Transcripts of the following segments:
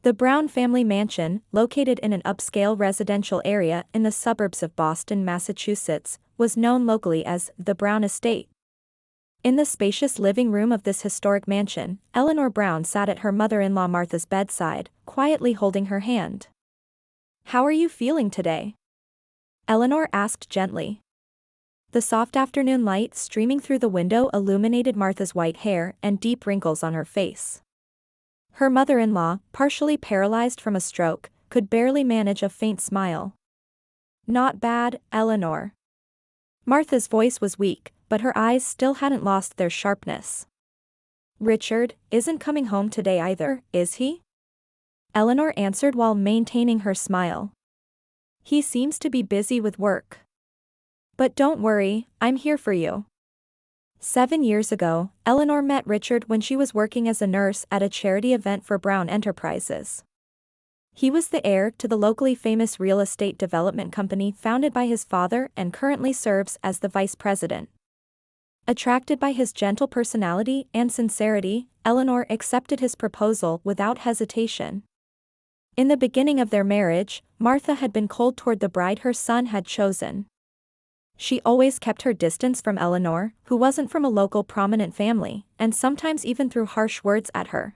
The Brown family mansion, located in an upscale residential area in the suburbs of Boston, Massachusetts, was known locally as the Brown Estate. In the spacious living room of this historic mansion, Eleanor Brown sat at her mother-in-law Martha's bedside, quietly holding her hand. "How are you feeling today?" Eleanor asked gently. The soft afternoon light streaming through the window illuminated Martha's white hair and deep wrinkles on her face. Her mother-in-law, partially paralyzed from a stroke, could barely manage a faint smile. "Not bad, Eleanor." Martha's voice was weak, but her eyes still hadn't lost their sharpness. "Richard isn't coming home today either, is he?" Eleanor answered while maintaining her smile. "He seems to be busy with work. But don't worry, I'm here for you." 7 years ago, Eleanor met Richard when she was working as a nurse at a charity event for Brown Enterprises. He was the heir to the locally famous real estate development company founded by his father and currently serves as the vice president. Attracted by his gentle personality and sincerity, Eleanor accepted his proposal without hesitation. In the beginning of their marriage, Martha had been cold toward the bride her son had chosen. She always kept her distance from Eleanor, who wasn't from a local prominent family, and sometimes even threw harsh words at her.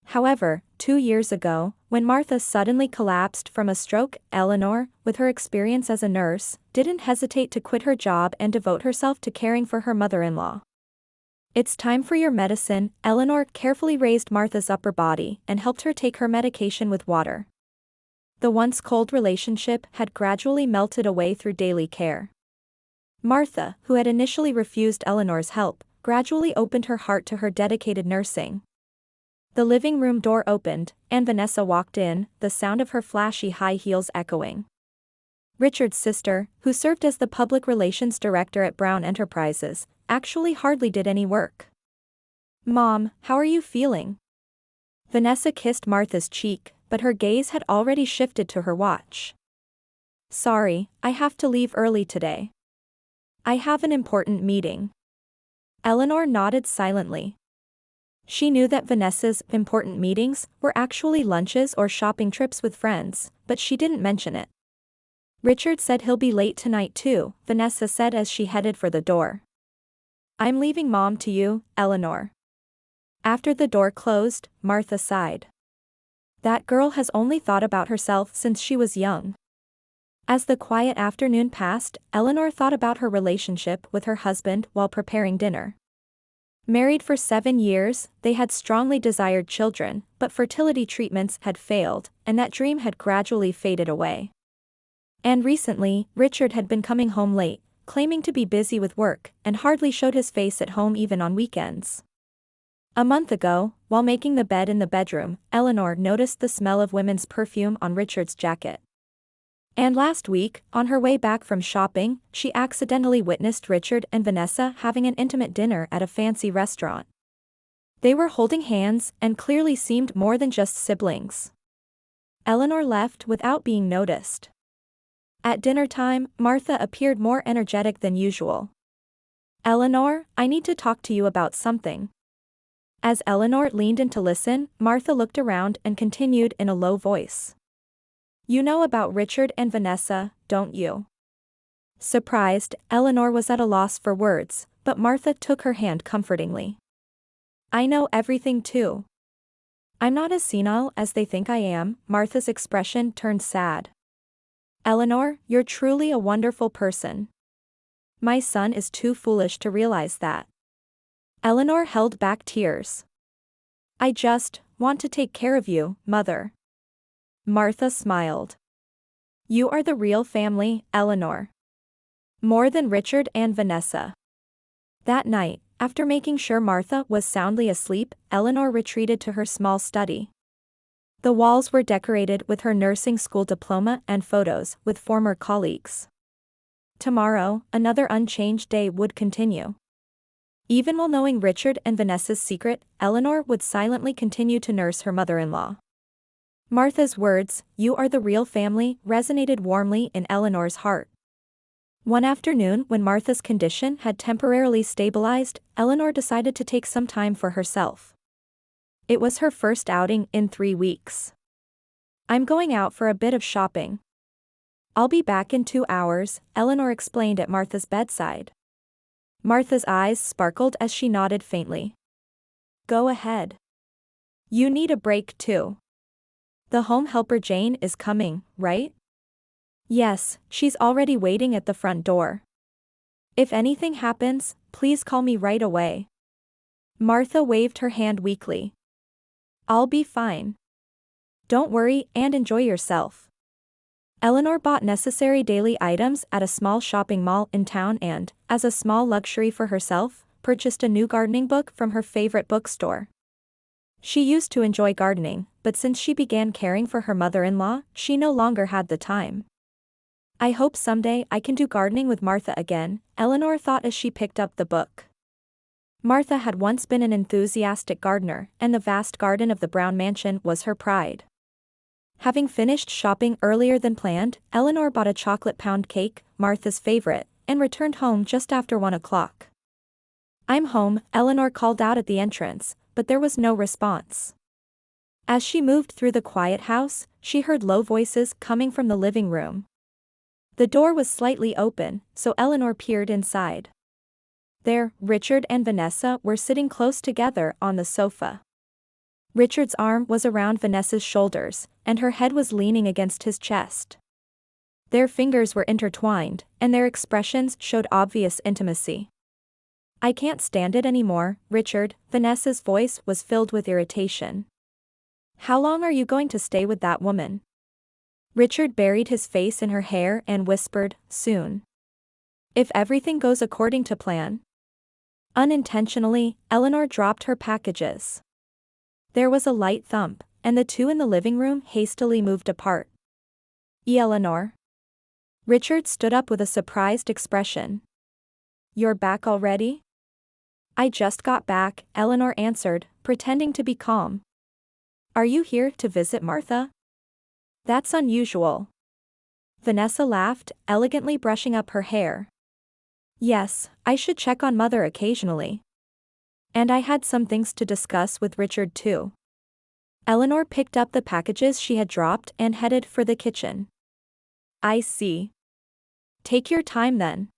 However, 2 years ago, when Martha suddenly collapsed from a stroke, Eleanor, with her experience as a nurse, didn't hesitate to quit her job and devote herself to caring for her mother-in-law. "It's time for your medicine." Eleanor carefully raised Martha's upper body and helped her take her medication with water. The once cold relationship had gradually melted away through daily care. Martha, who had initially refused Eleanor's help, gradually opened her heart to her dedicated nursing. The living room door opened, and Vanessa walked in, the sound of her flashy high heels echoing. Richard's sister, who served as the public relations director at Brown Enterprises, actually hardly did any work. "Mom, how are you feeling?" Vanessa kissed Martha's cheek, but her gaze had already shifted to her watch. "Sorry, I have to leave early today. I have an important meeting." Eleanor nodded silently. She knew that Vanessa's important meetings were actually lunches or shopping trips with friends, but she didn't mention it. "Richard said he'll be late tonight too," Vanessa said as she headed for the door. "I'm leaving Mom to you, Eleanor." After the door closed, Martha sighed. That girl has only thought about herself since she was young. As the quiet afternoon passed, Eleanor thought about her relationship with her husband while preparing dinner. Married for 7 years, they had strongly desired children, but fertility treatments had failed, and that dream had gradually faded away. And recently, Richard had been coming home late, claiming to be busy with work, and hardly showed his face at home even on weekends. A month ago, while making the bed in the bedroom, Eleanor noticed the smell of women's perfume on Richard's jacket. And last week, on her way back from shopping, she accidentally witnessed Richard and Vanessa having an intimate dinner at a fancy restaurant. They were holding hands and clearly seemed more than just siblings. Eleanor left without being noticed. At dinner time, Martha appeared more energetic than usual. "Eleanor, I need to talk to you about something." As Eleanor leaned in to listen, Martha looked around and continued in a low voice. "You know about Richard and Vanessa, don't you?" Surprised, Eleanor was at a loss for words, but Martha took her hand comfortingly. "I know everything too. I'm not as senile as they think I am." Martha's expression turned sad. "Eleanor, you're truly a wonderful person. My son is too foolish to realize that." Eleanor held back tears. "I just want to take care of you, Mother." Martha smiled. "You are the real family, Eleanor. More than Richard and Vanessa." That night, after making sure Martha was soundly asleep, Eleanor retreated to her small study. The walls were decorated with her nursing school diploma and photos with former colleagues. Tomorrow, another unchanged day would continue. Even while knowing Richard and Vanessa's secret, Eleanor would silently continue to nurse her mother-in-law. Martha's words, "You are the real family," resonated warmly in Eleanor's heart. One afternoon when Martha's condition had temporarily stabilized, Eleanor decided to take some time for herself. It was her first outing in 3 weeks. I'm going out for a bit of shopping. I'll be back in 2 hours, Eleanor explained at Martha's bedside. Martha's eyes sparkled as she nodded faintly. Go ahead. You need a break too. The home helper Jane is coming, right? Yes, she's already waiting at the front door. If anything happens, please call me right away. Martha waved her hand weakly. I'll be fine. Don't worry and enjoy yourself. Eleanor bought necessary daily items at a small shopping mall in town and, as a small luxury for herself, purchased a new gardening book from her favorite bookstore. She used to enjoy gardening, but since she began caring for her mother-in-law, she no longer had the time. I hope someday I can do gardening with Martha again, Eleanor thought as she picked up the book. Martha had once been an enthusiastic gardener, and the vast garden of the Brown mansion was her pride. Having finished shopping earlier than planned, Eleanor bought a chocolate pound cake, Martha's favorite, and returned home just after 1 o'clock. I'm home, Eleanor called out at the entrance, but there was no response. As she moved through the quiet house, she heard low voices coming from the living room. The door was slightly open, so Eleanor peered inside. There, Richard and Vanessa were sitting close together on the sofa. Richard's arm was around Vanessa's shoulders, and her head was leaning against his chest. Their fingers were intertwined, and their expressions showed obvious intimacy. I can't stand it anymore, Richard, Vanessa's voice was filled with irritation. How long are you going to stay with that woman? Richard buried his face in her hair and whispered, soon. If everything goes according to plan. Unintentionally, Eleanor dropped her packages. There was a light thump, and the two in the living room hastily moved apart. Eleanor. Richard stood up with a surprised expression. You're back already? I just got back, Eleanor answered, pretending to be calm. Are you here to visit Martha? That's unusual. Vanessa laughed, elegantly brushing up her hair. Yes, I should check on Mother occasionally. And I had some things to discuss with Richard too. Eleanor picked up the packages she had dropped and headed for the kitchen. I see. Take your time then.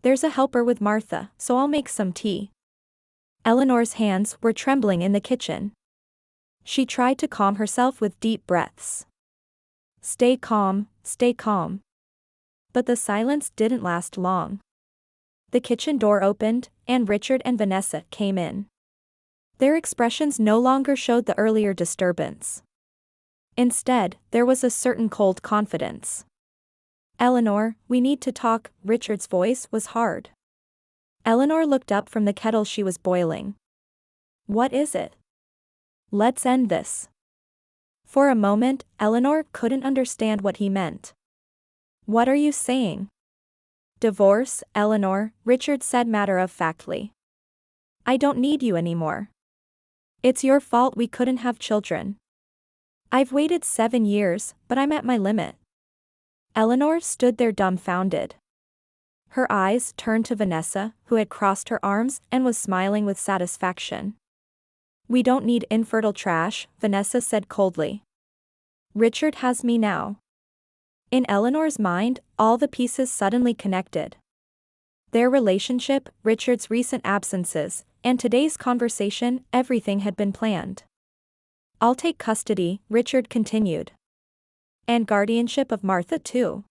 There's a helper with Martha, so I'll make some tea. Eleanor's hands were trembling in the kitchen. She tried to calm herself with deep breaths. Stay calm, stay calm. But the silence didn't last long. The kitchen door opened, and Richard and Vanessa came in. Their expressions no longer showed the earlier disturbance. Instead, there was a certain cold confidence. Eleanor, we need to talk, Richard's voice was hard. Eleanor looked up from the kettle she was boiling. What is it? Let's end this. For a moment, Eleanor couldn't understand what he meant. What are you saying? Divorce, Eleanor, Richard said matter-of-factly. I don't need you anymore. It's your fault we couldn't have children. I've waited 7 years, but I'm at my limit. Eleanor stood there dumbfounded. Her eyes turned to Vanessa, who had crossed her arms and was smiling with satisfaction. We don't need infertile trash, Vanessa said coldly. Richard has me now. In Eleanor's mind, all the pieces suddenly connected. Their relationship, Richard's recent absences, and today's conversation, everything had been planned. I'll take custody, Richard continued. And guardianship of Martha too.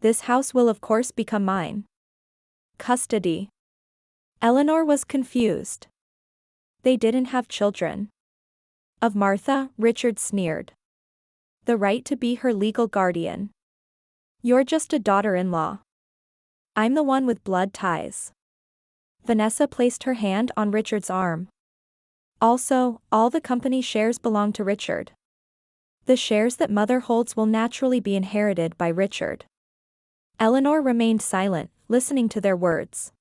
This house will of course become mine. Custody. Eleanor was confused. They didn't have children. Of Martha, Richard sneered. The right to be her legal guardian. You're just a daughter-in-law. I'm the one with blood ties. Vanessa placed her hand on Richard's arm. Also, all the company shares belong to Richard. The shares that Mother holds will naturally be inherited by Richard. Eleanor remained silent, listening to their words.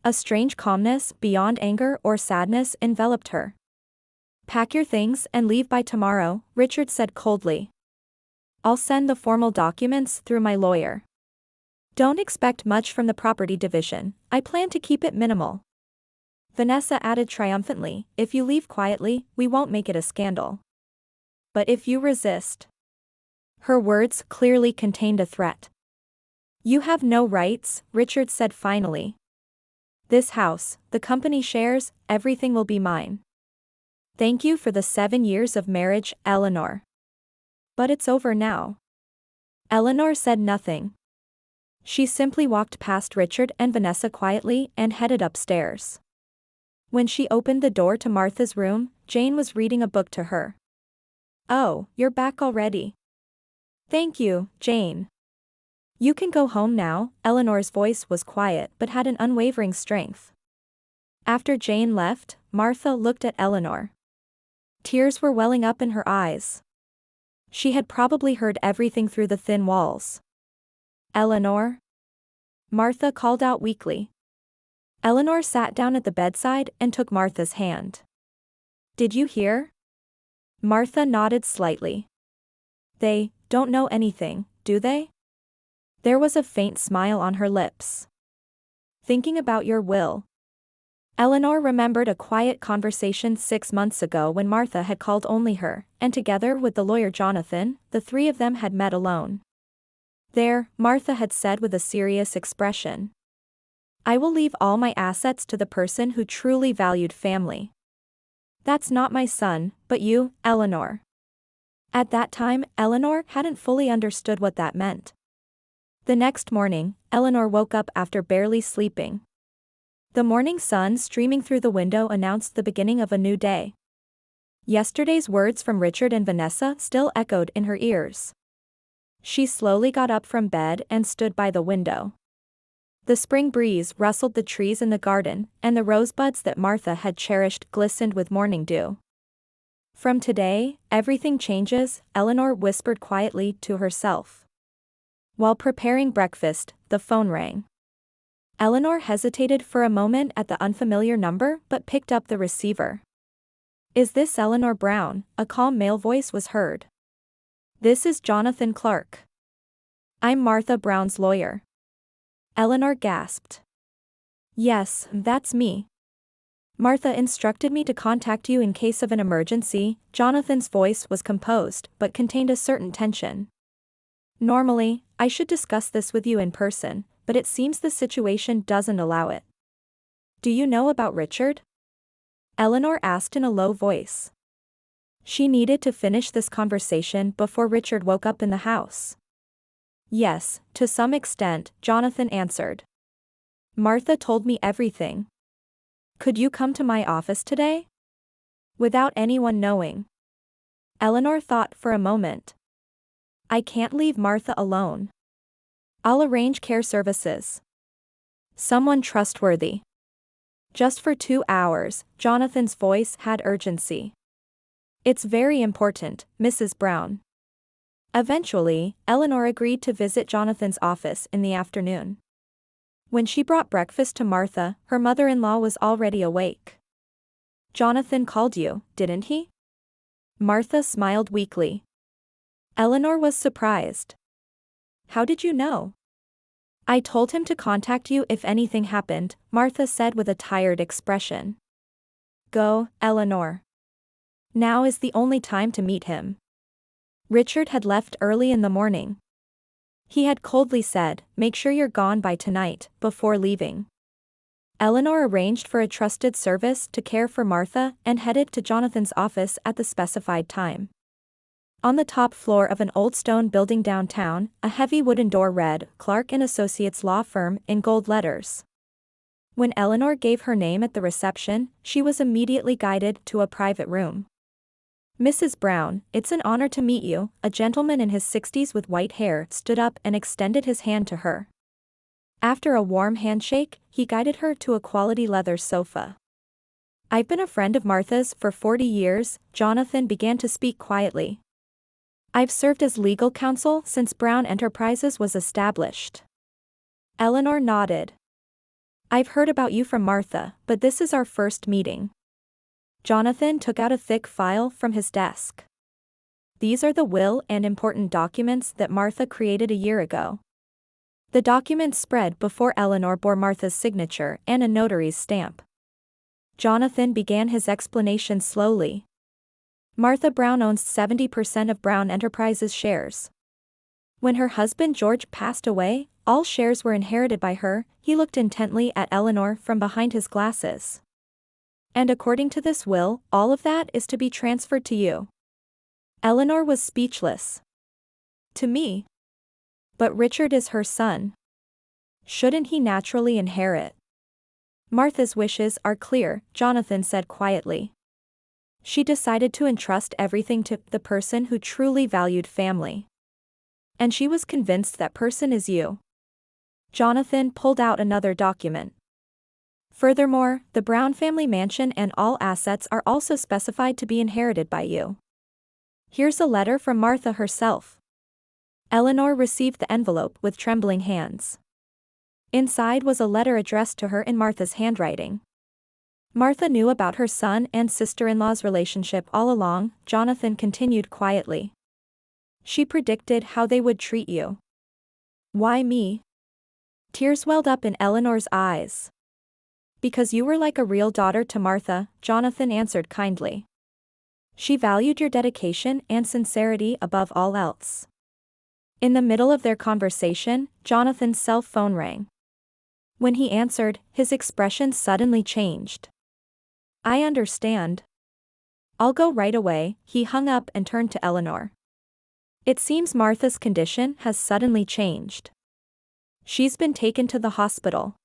A strange calmness, beyond anger or sadness, enveloped her. Pack your things and leave by tomorrow, Richard said coldly. I'll send the formal documents through my lawyer. Don't expect much from the property division, I plan to keep it minimal. Vanessa added triumphantly, if you leave quietly, we won't make it a scandal. But if you resist. Her words clearly contained a threat. You have no rights, Richard said finally. This house, the company shares, everything will be mine. Thank you for the 7 years of marriage, Eleanor. But it's over now. Eleanor said nothing. She simply walked past Richard and Vanessa quietly and headed upstairs. When she opened the door to Martha's room, Jane was reading a book to her. Oh, you're back already. Thank you, Jane. You can go home now. Eleanor's voice was quiet but had an unwavering strength. After Jane left, Martha looked at Eleanor. Tears were welling up in her eyes. She had probably heard everything through the thin walls. Eleanor? Martha called out weakly. Eleanor sat down at the bedside and took Martha's hand. Did you hear? Martha nodded slightly. They don't know anything, do they? There was a faint smile on her lips. Thinking about your will. Eleanor remembered a quiet conversation 6 months ago when Martha had called only her, and together with the lawyer Jonathan, the three of them had met alone. There, Martha had said with a serious expression. I will leave all my assets to the person who truly valued family. That's not my son, but you, Eleanor. At that time, Eleanor hadn't fully understood what that meant. The next morning, Eleanor woke up after barely sleeping. The morning sun streaming through the window announced the beginning of a new day. Yesterday's words from Richard and Vanessa still echoed in her ears. She slowly got up from bed and stood by the window. The spring breeze rustled the trees in the garden, and the rosebuds that Martha had cherished glistened with morning dew. From today, everything changes, Eleanor whispered quietly to herself. While preparing breakfast, the phone rang. Eleanor hesitated for a moment at the unfamiliar number but picked up the receiver. Is this Eleanor Brown? A calm male voice was heard. This is Jonathan Clark. I'm Martha Brown's lawyer. Eleanor gasped. Yes, that's me. Martha instructed me to contact you in case of an emergency. Jonathan's voice was composed but contained a certain tension. Normally, I should discuss this with you in person, but it seems the situation doesn't allow it. Do you know about Richard? Eleanor asked in a low voice. She needed to finish this conversation before Richard woke up in the house. Yes, to some extent, Jonathan answered. Martha told me everything. Could you come to my office today? Without anyone knowing. Eleanor thought for a moment. I can't leave Martha alone. I'll arrange care services. Someone trustworthy. Just for 2 hours, Jonathan's voice had urgency. It's very important, Mrs. Brown. Eventually, Eleanor agreed to visit Jonathan's office in the afternoon. When she brought breakfast to Martha, her mother-in-law was already awake. Jonathan called you, didn't he? Martha smiled weakly. Eleanor was surprised. How did you know? I told him to contact you if anything happened, Martha said with a tired expression. Go, Eleanor. Now is the only time to meet him. Richard had left early in the morning. He had coldly said, make sure you're gone by tonight, before leaving. Eleanor arranged for a trusted service to care for Martha and headed to Jonathan's office at the specified time. On the top floor of an old stone building downtown, a heavy wooden door read, Clark & Associates Law Firm, in gold letters. When Eleanor gave her name at the reception, she was immediately guided to a private room. Mrs. Brown, it's an honor to meet you. A gentleman in his 60s with white hair stood up and extended his hand to her. After a warm handshake, he guided her to a quality leather sofa. I've been a friend of Martha's for 40 years, Jonathan began to speak quietly. I've served as legal counsel since Brown Enterprises was established. Eleanor nodded. I've heard about you from Martha, but this is our first meeting. Jonathan took out a thick file from his desk. These are the will and important documents that Martha created a year ago. The documents spread before Eleanor bore Martha's signature and a notary's stamp. Jonathan began his explanation slowly. Martha Brown owns 70% of Brown Enterprises shares. When her husband George passed away, all shares were inherited by her. He looked intently at Eleanor from behind his glasses. And according to this will, all of that is to be transferred to you. Eleanor was speechless. To me? But Richard is her son. Shouldn't he naturally inherit? Martha's wishes are clear, Jonathan said quietly. She decided to entrust everything to the person who truly valued family. And she was convinced that person is you. Jonathan pulled out another document. Furthermore, the Brown family mansion and all assets are also specified to be inherited by you. Here's a letter from Martha herself. Eleanor received the envelope with trembling hands. Inside was a letter addressed to her in Martha's handwriting. Martha knew about her son and sister-in-law's relationship all along, Jonathan continued quietly. She predicted how they would treat you. Why me? Tears welled up in Eleanor's eyes. Because you were like a real daughter to Martha, Jonathan answered kindly. She valued your dedication and sincerity above all else. In the middle of their conversation, Jonathan's cell phone rang. When he answered, his expression suddenly changed. I understand. I'll go right away, he hung up and turned to Eleanor. It seems Martha's condition has suddenly changed. She's been taken to the hospital.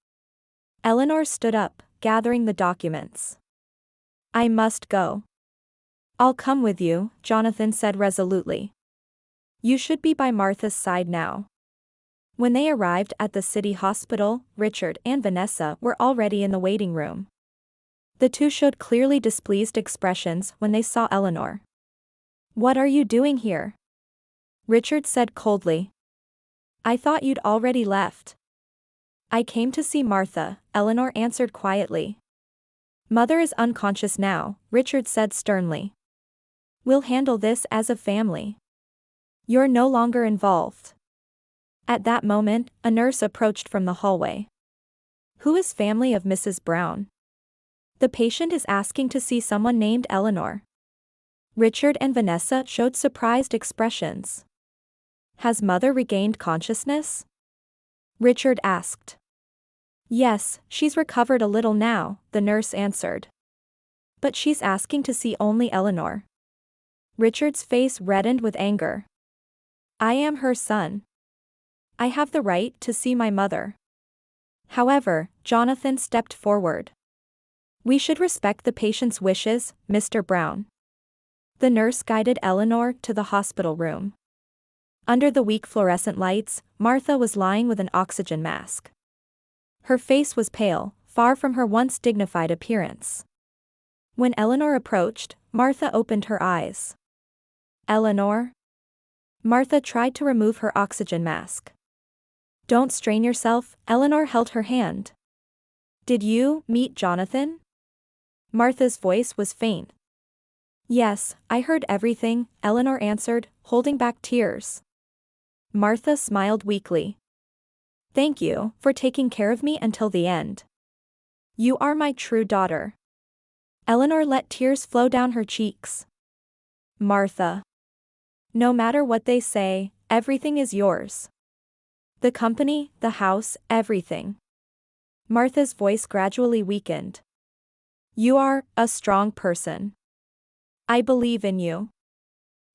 Eleanor stood up, gathering the documents. I must go. I'll come with you, Jonathan said resolutely. You should be by Martha's side now. When they arrived at the city hospital, Richard and Vanessa were already in the waiting room. The two showed clearly displeased expressions when they saw Eleanor. What are you doing here? Richard said coldly. I thought you'd already left. I came to see Martha, Eleanor answered quietly. Mother is unconscious now, Richard said sternly. We'll handle this as a family. You're no longer involved. At that moment, a nurse approached from the hallway. Who is family of Mrs. Brown? The patient is asking to see someone named Eleanor. Richard and Vanessa showed surprised expressions. Has Mother regained consciousness? Richard asked. Yes, she's recovered a little now, the nurse answered. But she's asking to see only Eleanor. Richard's face reddened with anger. I am her son. I have the right to see my mother. However, Jonathan stepped forward. We should respect the patient's wishes, Mr. Brown. The nurse guided Eleanor to the hospital room. Under the weak fluorescent lights, Martha was lying with an oxygen mask. Her face was pale, far from her once dignified appearance. When Eleanor approached, Martha opened her eyes. Eleanor? Martha tried to remove her oxygen mask. Don't strain yourself, Eleanor held her hand. Did you meet Jonathan? Martha's voice was faint. Yes, I heard everything, Eleanor answered, holding back tears. Martha smiled weakly. Thank you for taking care of me until the end. You are my true daughter. Eleanor let tears flow down her cheeks. Martha. No matter what they say, everything is yours. The company, the house, everything. Martha's voice gradually weakened. You are a strong person. I believe in you.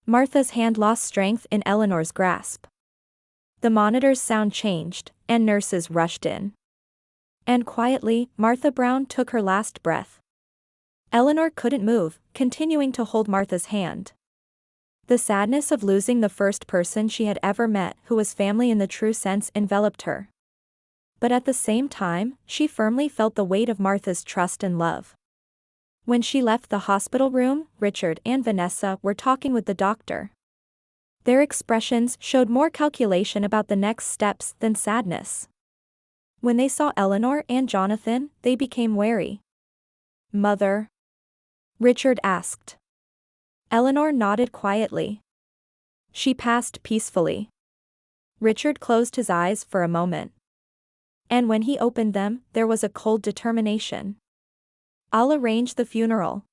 Martha's hand lost strength in Eleanor's grasp. The monitor's sound changed, and nurses rushed in. And quietly, Martha Brown took her last breath. Eleanor couldn't move, continuing to hold Martha's hand. The sadness of losing the first person she had ever met who was family in the true sense enveloped her. But at the same time, she firmly felt the weight of Martha's trust and love. When she left the hospital room, Richard and Vanessa were talking with the doctor. Their expressions showed more calculation about the next steps than sadness. When they saw Eleanor and Jonathan, they became wary. Mother? Richard asked. Eleanor nodded quietly. She passed peacefully. Richard closed his eyes for a moment. And when he opened them, there was a cold determination. I'll arrange the funeral.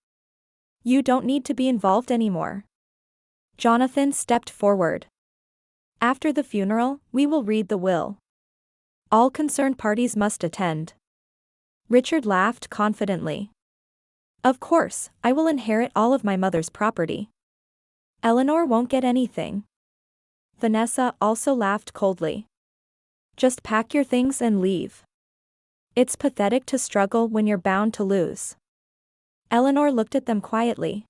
You don't need to be involved anymore. Jonathan stepped forward. After the funeral, we will read the will. All concerned parties must attend. Richard laughed confidently. Of course, I will inherit all of my mother's property. Eleanor won't get anything. Vanessa also laughed coldly. Just pack your things and leave. It's pathetic to struggle when you're bound to lose. Eleanor looked at them quietly.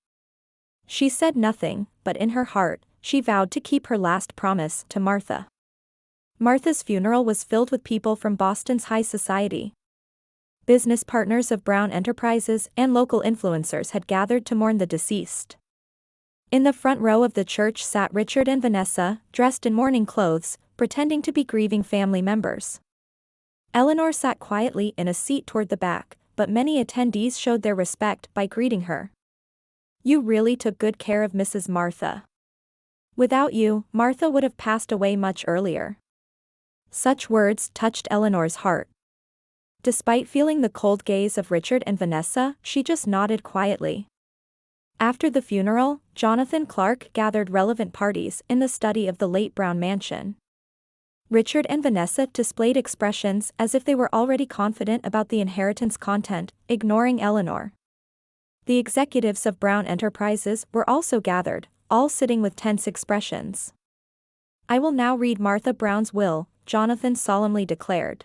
She said nothing, but in her heart, she vowed to keep her last promise to Martha. Martha's funeral was filled with people from Boston's high society. Business partners of Brown Enterprises and local influencers had gathered to mourn the deceased. In the front row of the church sat Richard and Vanessa, dressed in mourning clothes, pretending to be grieving family members. Eleanor sat quietly in a seat toward the back, but many attendees showed their respect by greeting her. You really took good care of Mrs. Martha. Without you, Martha would have passed away much earlier. Such words touched Eleanor's heart. Despite feeling the cold gaze of Richard and Vanessa, she just nodded quietly. After the funeral, Jonathan Clark gathered relevant parties in the study of the late Brown mansion. Richard and Vanessa displayed expressions as if they were already confident about the inheritance content, ignoring Eleanor. The executives of Brown Enterprises were also gathered, all sitting with tense expressions. I will now read Martha Brown's will, Jonathan solemnly declared.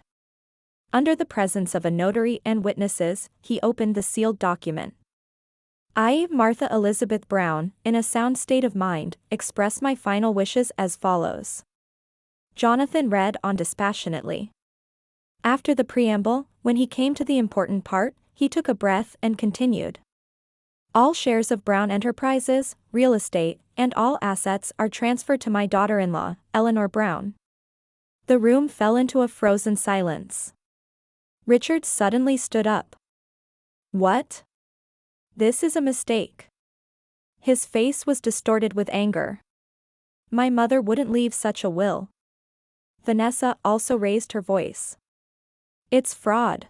Under the presence of a notary and witnesses, he opened the sealed document. I, Martha Elizabeth Brown, in a sound state of mind, express my final wishes as follows. Jonathan read on dispassionately. After the preamble, when he came to the important part, he took a breath and continued. All shares of Brown Enterprises, real estate, and all assets are transferred to my daughter-in-law, Eleanor Brown. The room fell into a frozen silence. Richard suddenly stood up. What? This is a mistake. His face was distorted with anger. My mother wouldn't leave such a will. Vanessa also raised her voice. It's fraud.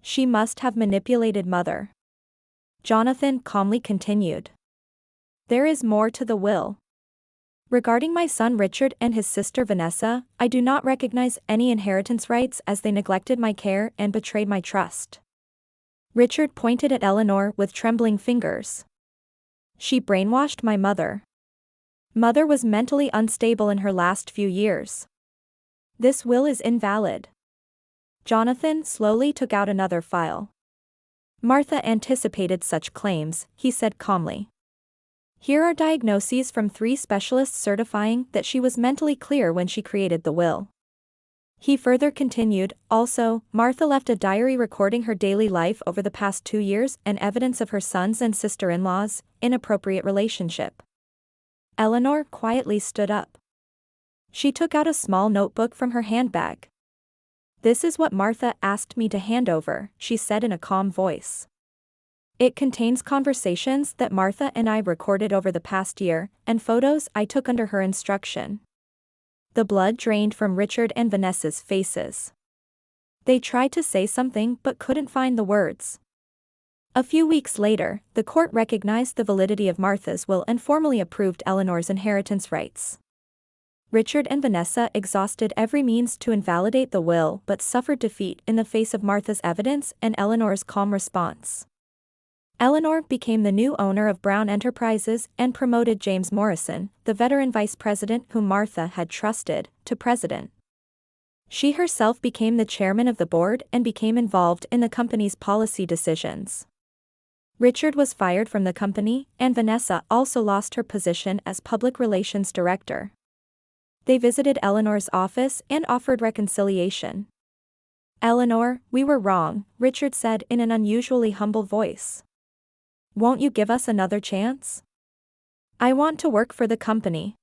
She must have manipulated Mother. Jonathan calmly continued. There is more to the will. Regarding my son Richard and his sister Vanessa, I do not recognize any inheritance rights as they neglected my care and betrayed my trust. Richard pointed at Eleanor with trembling fingers. She brainwashed my mother. Mother was mentally unstable in her last few years. This will is invalid. Jonathan slowly took out another file. Martha anticipated such claims, he said calmly. Here are diagnoses from 3 specialists certifying that she was mentally clear when she created the will. He further continued, also, Martha left a diary recording her daily life over the past 2 years and evidence of her sons and sister-in-law's inappropriate relationship. Eleanor quietly stood up. She took out a small notebook from her handbag. This is what Martha asked me to hand over, she said in a calm voice. It contains conversations that Martha and I recorded over the past year, and photos I took under her instruction. The blood drained from Richard and Vanessa's faces. They tried to say something but couldn't find the words. A few weeks later, the court recognized the validity of Martha's will and formally approved Eleanor's inheritance rights. Richard and Vanessa exhausted every means to invalidate the will but suffered defeat in the face of Martha's evidence and Eleanor's calm response. Eleanor became the new owner of Brown Enterprises and promoted James Morrison, the veteran vice president whom Martha had trusted, to president. She herself became the chairman of the board and became involved in the company's policy decisions. Richard was fired from the company, and Vanessa also lost her position as public relations director. They visited Eleanor's office and offered reconciliation. Eleanor, we were wrong, Richard said in an unusually humble voice. Won't you give us another chance? I want to work for the company.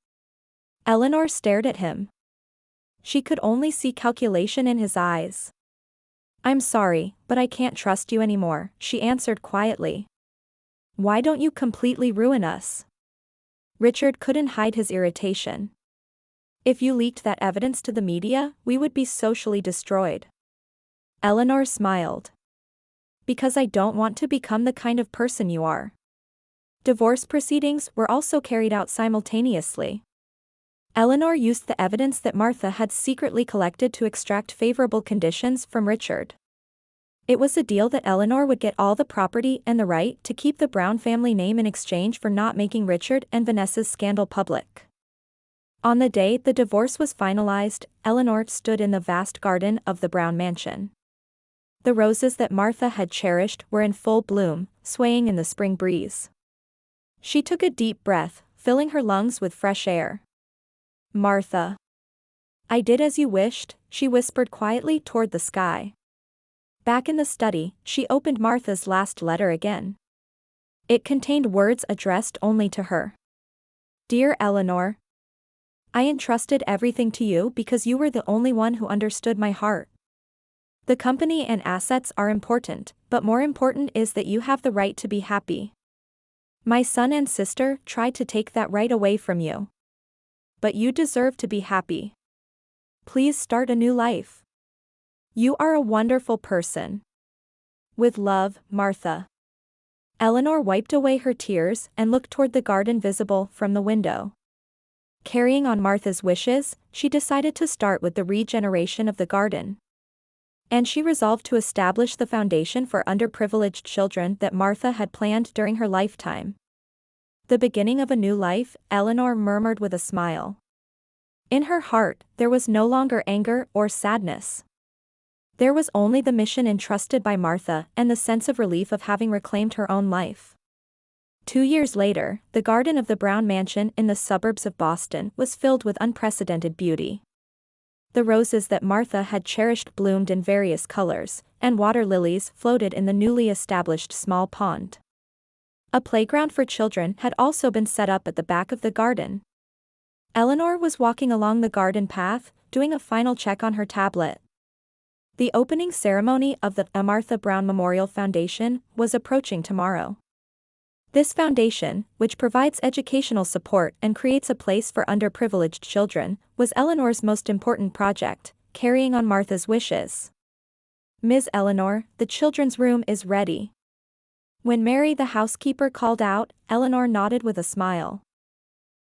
Eleanor stared at him. She could only see calculation in his eyes. I'm sorry, but I can't trust you anymore, she answered quietly. Why don't you completely ruin us? Richard couldn't hide his irritation. If you leaked that evidence to the media, we would be socially destroyed. Eleanor smiled. because I don't want to become the kind of person you are. Divorce proceedings were also carried out simultaneously. Eleanor used the evidence that Martha had secretly collected to extract favorable conditions from Richard. It was a deal that Eleanor would get all the property and the right to keep the Brown family name in exchange for not making Richard and Vanessa's scandal public. On the day the divorce was finalized, Eleanor stood in the vast garden of the Brown mansion. The roses that Martha had cherished were in full bloom, swaying in the spring breeze. She took a deep breath, filling her lungs with fresh air. "Martha. I did as you wished," she whispered quietly toward the sky. Back in the study, she opened Martha's last letter again. It contained words addressed only to her. "Dear Eleanor. I entrusted everything to you because you were the only one who understood my heart. The company and assets are important, but more important is that you have the right to be happy. My son and sister tried to take that right away from you. But you deserve to be happy. Please start a new life. You are a wonderful person. With love, Martha." Eleanor wiped away her tears and looked toward the garden visible from the window. Carrying on Martha's wishes, she decided to start with the regeneration of the garden. And she resolved to establish the foundation for underprivileged children that Martha had planned during her lifetime. "The beginning of a new life," Eleanor murmured with a smile. In her heart, there was no longer anger or sadness. There was only the mission entrusted by Martha and the sense of relief of having reclaimed her own life. 2 years later, the garden of the Brown mansion in the suburbs of Boston was filled with unprecedented beauty. The roses that Martha had cherished bloomed in various colors, and water lilies floated in the newly established small pond. A playground for children had also been set up at the back of the garden. Eleanor was walking along the garden path, doing a final check on her tablet. The opening ceremony of the Martha Brown Memorial Foundation was approaching tomorrow. This foundation, which provides educational support and creates a place for underprivileged children, was Eleanor's most important project, carrying on Martha's wishes. "Ms. Eleanor, the children's room is ready." When Mary the housekeeper called out, Eleanor nodded with a smile.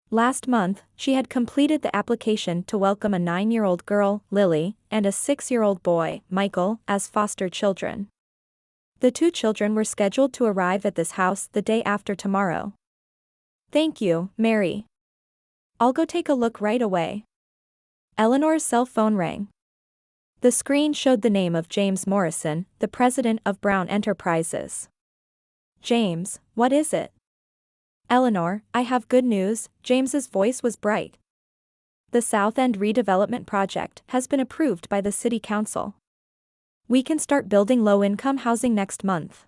Last month, she had completed the application to welcome a 9-year-old girl, Lily, and a 6-year-old boy, Michael, as foster children. The 2 children were scheduled to arrive at this house the day after tomorrow. "Thank you, Mary. I'll go take a look right away." Eleanor's cell phone rang. The screen showed the name of James Morrison, the president of Brown Enterprises. "James, what is it?" "Eleanor, I have good news." James's voice was bright. "The South End redevelopment project has been approved by the city council. We can start building low-income housing next month."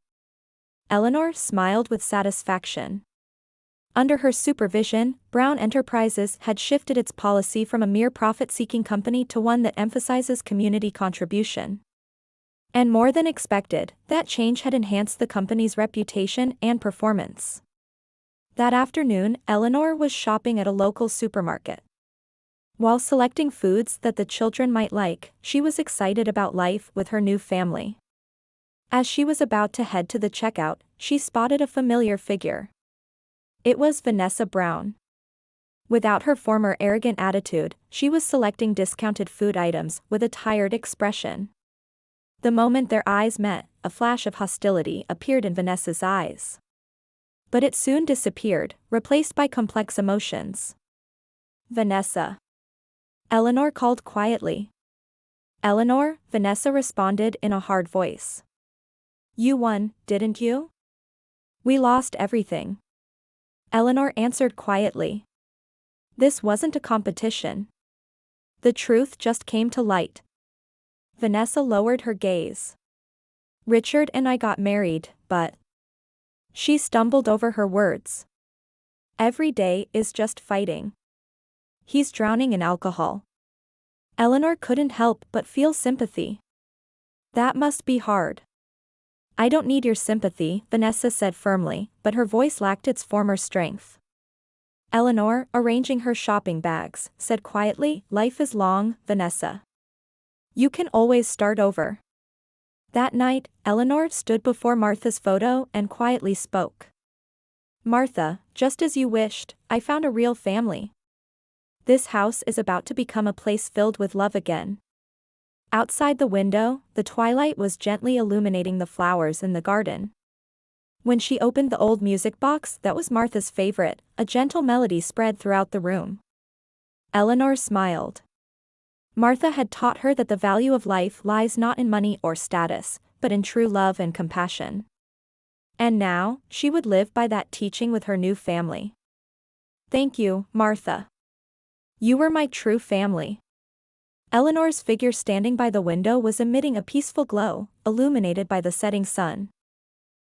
Eleanor smiled with satisfaction. Under her supervision, Brown Enterprises had shifted its policy from a mere profit-seeking company to one that emphasizes community contribution. And more than expected, that change had enhanced the company's reputation and performance. That afternoon, Eleanor was shopping at a local supermarket. While selecting foods that the children might like, she was excited about life with her new family. As she was about to head to the checkout, she spotted a familiar figure. It was Vanessa Brown. Without her former arrogant attitude, she was selecting discounted food items with a tired expression. The moment their eyes met, a flash of hostility appeared in Vanessa's eyes. But it soon disappeared, replaced by complex emotions. "Vanessa." Eleanor called quietly. "Eleanor," Vanessa responded in a hard voice. "You won, didn't you?" "We lost everything." Eleanor answered quietly. This wasn't a competition. The truth just came to light. Vanessa lowered her gaze. "Richard and I got married, but..." She stumbled over her words. "Every day is just fighting. He's drowning in alcohol." Eleanor couldn't help but feel sympathy. "That must be hard." "I don't need your sympathy," Vanessa said firmly, but her voice lacked its former strength. Eleanor, arranging her shopping bags, said quietly, "Life is long, Vanessa. You can always start over." That night, Eleanor stood before Martha's photo and quietly spoke. "Martha, just as you wished, I found a real family. This house is about to become a place filled with love again." Outside the window, the twilight was gently illuminating the flowers in the garden. When she opened the old music box that was Martha's favorite, a gentle melody spread throughout the room. Eleanor smiled. Martha had taught her that the value of life lies not in money or status, but in true love and compassion. And now, she would live by that teaching with her new family. "Thank you, Martha. You were my true family." Eleanor's figure standing by the window was emitting a peaceful glow, illuminated by the setting sun.